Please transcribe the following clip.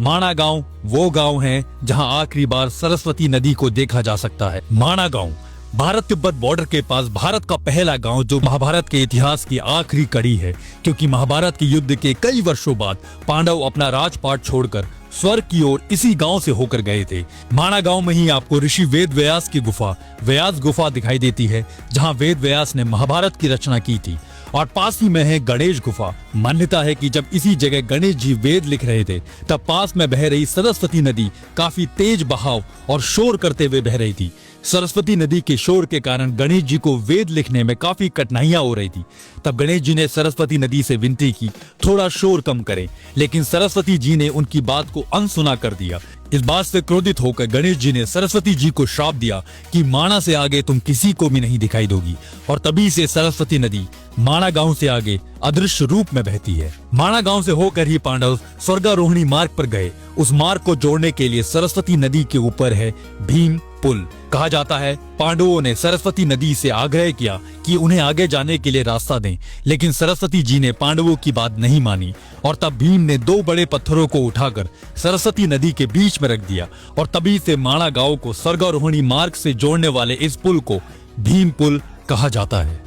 माणा गांव वो गांव है जहां आखिरी बार सरस्वती नदी को देखा जा सकता है। माणा गांव भारत तिब्बत बॉर्डर के पास भारत का पहला गांव जो महाभारत के इतिहास की आखिरी कड़ी है, क्योंकि महाभारत के युद्ध के कई वर्षों बाद पांडव अपना राजपाट छोड़कर स्वर्ग की ओर इसी गांव से होकर गए थे। माणा गांव में ही आपको ऋषि वेद व्यास की गुफा व्यास गुफा दिखाई देती है, जहां वेद व्यास ने महाभारत की रचना की थी। और पास ही में है गणेश गुफा। मान्यता है कि जब इसी जगह गणेश जी वेद लिख रहे थे, तब पास में बह रही सरस्वती नदी काफी तेज बहाव और शोर करते हुए बह रही थी। सरस्वती नदी के शोर के कारण गणेश जी को वेद लिखने में काफी कठिनाइयां हो रही थी। तब गणेश जी ने सरस्वती नदी से विनती की थोड़ा शोर कम करें, लेकिन सरस्वती जी ने उनकी बात को अनसुना कर दिया। इस बात से क्रोधित होकर गणेश जी ने सरस्वती जी को श्राप दिया कि माणा से आगे तुम किसी को भी नहीं दिखाई दोगी। और तभी से सरस्वती नदी माणा गांव से आगे अदृश्य रूप में बहती है। माणा गांव से होकर ही पांडव स्वर्गारोहिणी मार्ग पर गए। उस मार्ग को जोड़ने के लिए सरस्वती नदी के ऊपर है भीम पुल। कहा जाता है पांडवों ने सरस्वती नदी से आग्रह किया कि उन्हें आगे जाने के लिए रास्ता दें, लेकिन सरस्वती जी ने पांडवों की बात नहीं मानी। और तब भीम ने 2 बड़े पत्थरों को उठाकर सरस्वती नदी के बीच में रख दिया। और तभी से माणा गांव को स्वर्गारोहिणी मार्ग से जोड़ने वाले इस पुल को भीम पुल कहा जाता है।